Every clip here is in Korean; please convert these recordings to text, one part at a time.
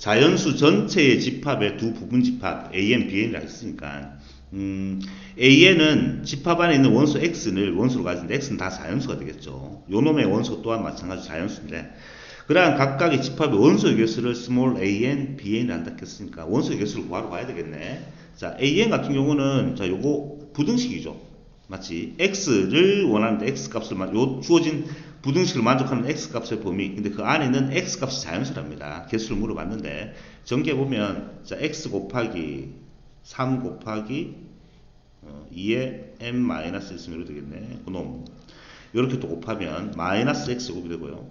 자연수 전체의 집합의 두 부분 집합 AN, BN이라 했으니까 AN은 집합 안에 있는 원수 X를 원수로 가지는데 X는 다 자연수가 되겠죠. 요놈의 원수 또한 마찬가지로 자연수인데 그러한 각각의 집합의 원소의 개수를 small an, bn을 한다 했으니까 원소의 개수를 구하러 가야 되겠네. 자, an 같은 경우는 자 요거 부등식이죠. 맞지? x를 원하는데 x 값을 요 주어진 부등식을 만족하는 x 값의 범위. 근데 그 안에는 x 값이 자연수랍니다. 개수를 물어봤는데 전개 보면 자 x 곱하기 3 곱하기 2에 m 마이너스 있으면 이렇게 되겠네. 그놈 이렇게 또 곱하면 마이너스 x 제곱이 되고요.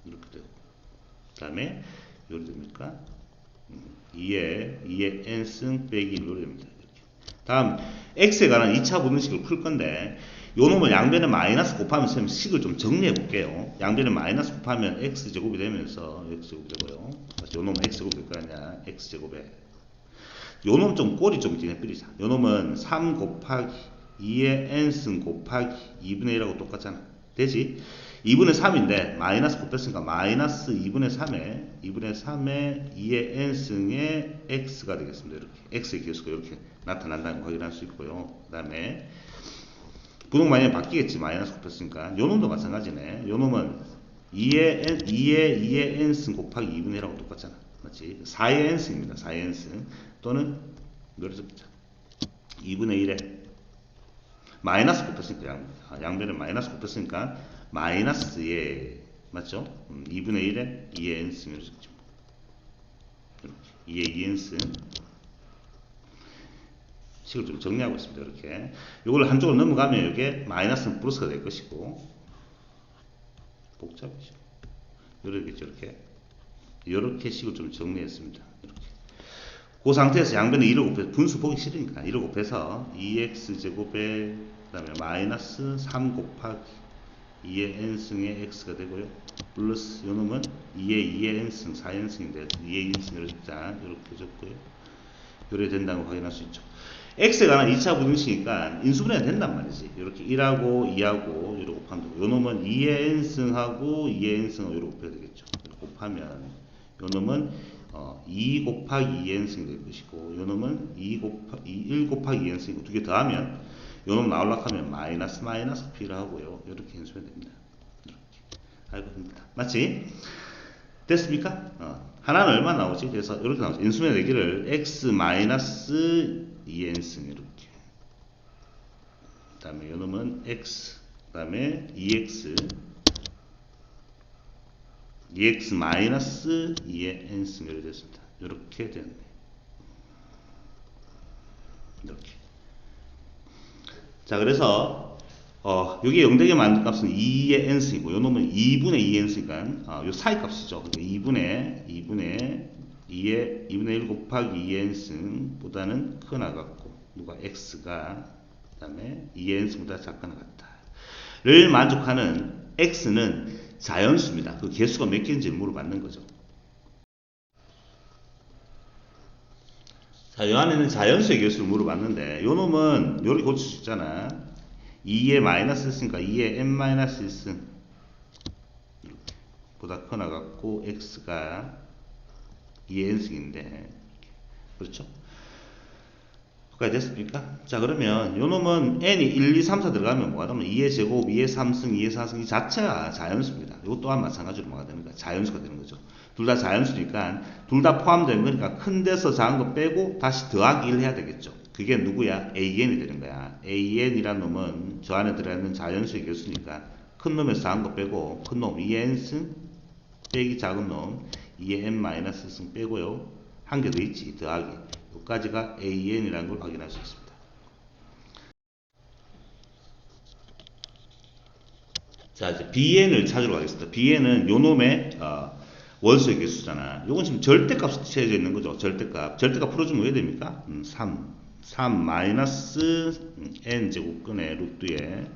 이렇게 되고 그 다음에 이렇게 됩니까? 2에 n승 빼기 1로 됩니다. 이렇게. 다음 x에 관한 2차 부등식을 풀 건데 요 놈을 양변에 마이너스 곱하면 선생님 식을 좀 정리해 볼게요. 양변에 마이너스 곱하면 x제곱이 되면서 x제곱이 되고요. 요 놈은 x제곱이 될 거 아니야. x제곱에 요 놈 좀 꼬리 좀 이제 뿌리자. 요 놈은 3 곱하기 2에 n승 곱하기 2분의 1하고 똑같잖아. 되지? 2분의 3인데 마이너스 곱했으니까 마이너스 2분의 3에 2의 n승의 x가 되겠습니다. 이렇게 x의 개수가 이렇게 나타난다는 거 확인할 수 있고요. 그 다음에 분홍 마이너스 바뀌겠지. 마이너스 곱했으니까 요 놈도 마찬가지네. 요 놈은 2의 n승 곱하기 2분의 1하고 똑같잖아. 맞지? 4의 n승입니다. 4의 n승 또는 이렇게 적자 2분의 1에 마이너스 곱했으니까 양변에 마이너스 곱했으니까 마이너스에 맞죠? 2분의 1에 2의 n승을 적죠. 이렇게 2의 2n승 식을 좀 정리하고 있습니다. 이렇게 이걸 한쪽으로 넘어가면 이게 마이너스는 플러스가 될 것이고 복잡이죠. 이렇게 식을 좀 정리했습니다. 이렇게 그 상태에서 양변에 1을 곱해서 분수 보기 싫으니까 1을 곱해서 2x제곱에 그 다음에 마이너스 3 곱하기 2의 n승의 x가 되고요. 플러스 요놈은 2의 n승 4n승인데 2의 n승을 적자 이렇게 적고요. 이렇게 된다고 확인할 수 있죠. x에 관한 2차 부등식이니까 인수분해가 된단 말이지. 이렇게 1하고 2하고 이렇게 곱하면 되고 요놈은 2의 n승하고 2의 n승하고 이렇게 곱해야 되겠죠. 이렇게 곱하면 요놈은 2 곱하기 2n승이 될 것이고 요놈은 1 곱하기 2n승이고 두 개 더하면 요놈 나오려고 하면 마이너스 p를 하고요. 이렇게 인수면 됩니다. 이렇게 알고 됩니다. 맞지? 됐습니까? 하나는 얼마 나오지? 그래서 이렇게 나오죠. 인수분해 되기를 x 마이너스 2n승 이렇게 그 다음에 요놈은 x 그 다음에 2x 마이너스 2의 n승 이렇게 됐습니다. 이렇게 되었네. 이렇게. 자, 그래서 여기 0되게 만든 값은 2의 n승이고 요 놈은 2분의 2n승이니까 요 사이 값이죠. 2분의 1 곱하기 2n승 보다는 크나 같고 누가 x가 그 다음에 2n승보다 작거나 같다를 만족하는 x는 자연수입니다. 그 개수가 몇 개인지 물어봤는 거죠. 자, 이 안에는 자연수의 개수를 물어봤는데 요 놈은 요렇게 고칠 수 있잖아. 2에 마이너스 있으니까 2에 n 마이너스 1승 보다 커나 갖고 x가 2의 n승인데 그렇죠? 여기까지 됐습니까? 자, 그러면 요 놈은 n이 1, 2, 3, 4 들어가면 뭐가 되면 2의 제곱, 2의 3승, 2의 4승 이 자체가 자연수입니다. 이것 또한 마찬가지로 뭐가 되는 거야? 자연수가 되는 거죠. 둘 다 자연수니까 둘 다 포함되는 거니까 큰 데서 작은 거 빼고 다시 더하기 1 해야 되겠죠. 그게 누구야? an이 되는 거야. an이란 놈은 저 안에 들어있는 자연수의 개수니까 큰 놈에서 작은 거 빼고 큰 놈 2의 n승 빼기 작은 놈 2의 n-승 빼고요. 한 개 더 있지. 더하기. 여기까지가 an이라는 걸 확인할 수 있습니다. 자, 이제 bn을 찾으러 가겠습니다. bn은 요 놈의 원소의 개수잖아. 요건 지금 절대값이 채워져 있는 거죠. 절대값. 절대값 풀어주면 왜 됩니까? 3 마이너스 n 제곱근의 루트에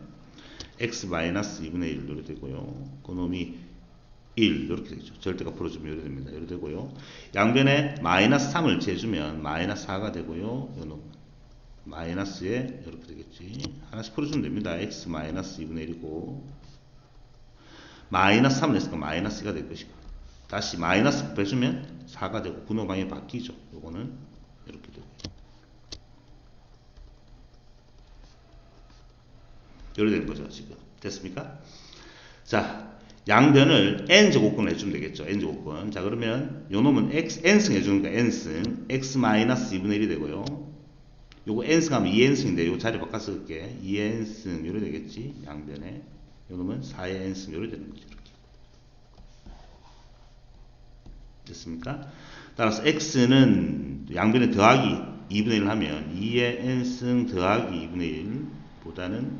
x 마이너스 2분의 1 이렇게 되고요. 그 놈이 1 이렇게 되죠. 절대값 풀어주면 이렇게 됩니다. 이렇게 되고요. 양변에 마이너스 3을 재주면 마이너스 4가 되고요. 요 놈 마이너스에 이렇게 되겠지. 하나씩 풀어주면 됩니다. x 마이너스 2분의 1이고 마이너스 3을 했으니까 마이너스 2가 될 것이고 다시 마이너스 곱해주면 4가 되고 분호 방향이 바뀌죠. 요거는 이렇게 되고 이렇게 되는 거죠. 지금 됐습니까? 자, 양변을 n제곱근 해주면 되겠죠. n제곱근. 자, 그러면 요 놈은 n승 해주니까 n승 x 마이너스 2분의 1이 되고요. 요거 n승 하면 2n승인데 요 자리 바꿔 쓸게. 2n승 요래 되겠지. 양변에. 요 놈은 4의 n승 요래 되는 거죠. 이렇게. 됐습니까? 따라서 x는 양변에 더하기 2분의 1을 하면 2의 n승 더하기 2분의 1보다는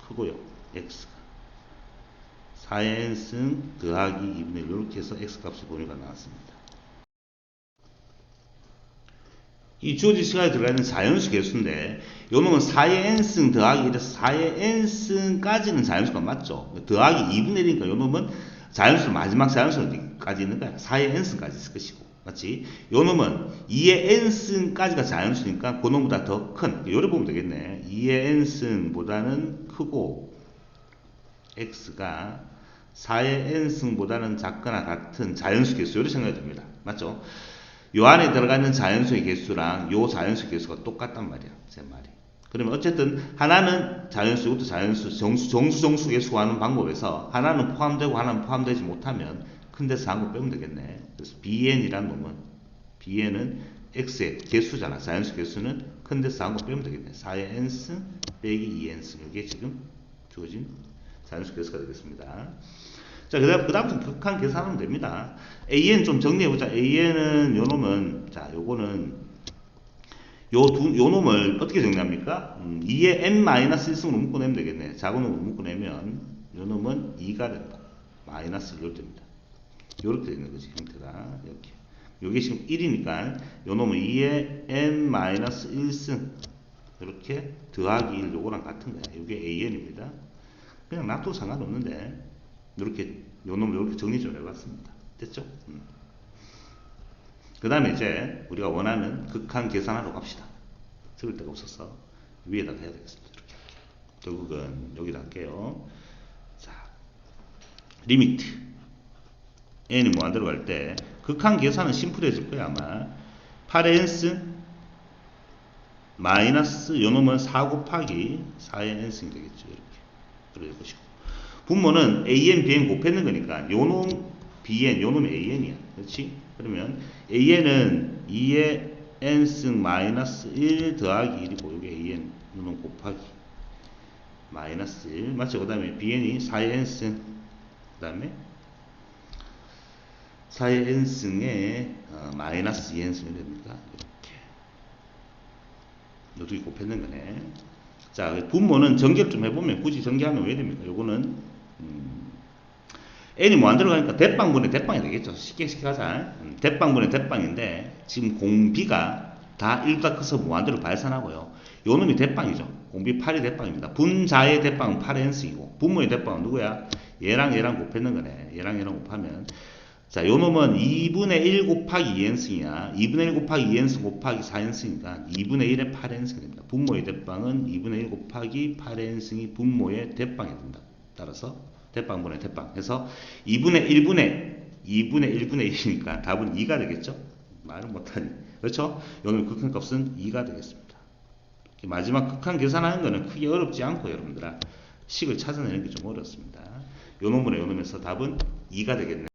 크고요. x가 4의 n승 더하기 2분의 1 이렇게 해서 x값의 범위가 나왔습니다. 이 주어진 시간에 들어가 있는 자연수 개수인데 요 놈은 4의 n승 더하기 1에서 4의 n승까지는 자연수가 맞죠. 더하기 2분의 1이니까 요 놈은 자연수 마지막 자연수까지 있는 거야. 4의 n승까지 있을 것이고 맞지? 요 놈은 2의 n승까지가 자연수니까 그 놈보다 더 큰 요래 보면 되겠네. 2의 n승보다는 크고 x가 4의 n승보다는 작거나 같은 자연수 개수 요렇게 생각이 됩니다. 맞죠? 요 안에 들어가 있는 자연수의 개수랑 요 자연수 개수가 똑같단 말이야. 제 말이. 그러면 어쨌든 하나는 자연수, 이것도 자연수, 정수 개수 하는 방법에서 하나는 포함되고 하나는 포함되지 못하면 큰 데서 한 거 빼면 되겠네. 그래서 bn이라는 놈은 bn은 x의 개수잖아. 자연수 개수는 큰 데서 한 거 빼면 되겠네. 4의 n승 빼기 2n승. 이게 지금 주어진 자연수 개수가 되겠습니다. 자, 그 다음부터 극한 계산하면 됩니다. AN 좀 정리해보자. AN은 요 놈은, 자, 요거는, 요 놈을 어떻게 정리합니까? 2의 n-1승으로 묶어내면 되겠네. 작은 놈으로 묶어내면, 요 놈은 2가 된다. 마이너스 1로 됩니다. 요렇게 되는 거지, 형태가. 이렇게. 요게 지금 1이니까, 요 놈은 2의 n-1승. 이렇게 더하기 1, 요거랑 같은 거야. 요게 AN입니다. 그냥 놔둬도 상관없는데, 이렇게 요 놈을 이렇게 정리 좀 해봤습니다. 됐죠? 그 다음에 이제 우리가 원하는 극한 계산하러 갑시다. 적을 데가 없어서 위에다 해야 되겠습니다. 이렇게 결국은 여기다 할게요. 자, 리미트 n이 무한대로 갈 때 극한 계산은 심플해질 거야 아마. 8의 n승 마이너스 요 놈은 4 곱하기 4의 n승이 되겠죠. 이렇게 그럴 것이고. 분모는 AN, BN 곱했는 거니까 요놈 BN, 요놈 AN이야. 그렇지? 그러면 AN은 2의 n승 마이너스 1 더하기 1이고 요게 AN, 요놈 곱하기 마이너스 1 맞죠? 그 다음에 BN이 4의 n승 그 다음에 4의 n승에 마이너스 2n승이 됩니다. 이렇게 곱했는 거네. 자, 분모는 전개를 좀 해보면 굳이 전개하면 왜 됩니까? 요거는 n이 무한대로 가니까 대빵분의 대빵이 되겠죠. 쉽게 가자. 대빵분의 대빵인데 지금 공비가 다 1보다 커서 무한대로 발산하고요. 요 놈이 대빵이죠. 공비 8이 대빵입니다. 분자의 대빵은 8의 n승이고 분모의 대빵은 누구야? 얘랑 얘랑 곱했는 거네. 얘랑 얘랑 곱하면 자, 요 놈은 2분의 1 곱하기 2n승이야. 2분의 1 곱하기 2n승 곱하기 4n승이니까 2분의 1의 8n승이 됩니다. 분모의 대빵은 2분의 1 곱하기 8n승이 분모의 대빵이 된다. 따라서 대빵분의 대빵 해서 2분의 1분의 1이니까 답은 2가 되겠죠? 말을 못하니. 그렇죠? 오늘 극한값은 2가 되겠습니다. 마지막 극한 계산하는 거는 크게 어렵지 않고 여러분들아 식을 찾아내는 게 좀 어렵습니다. 요 놈분의 요 놈에서 답은 2가 되겠네.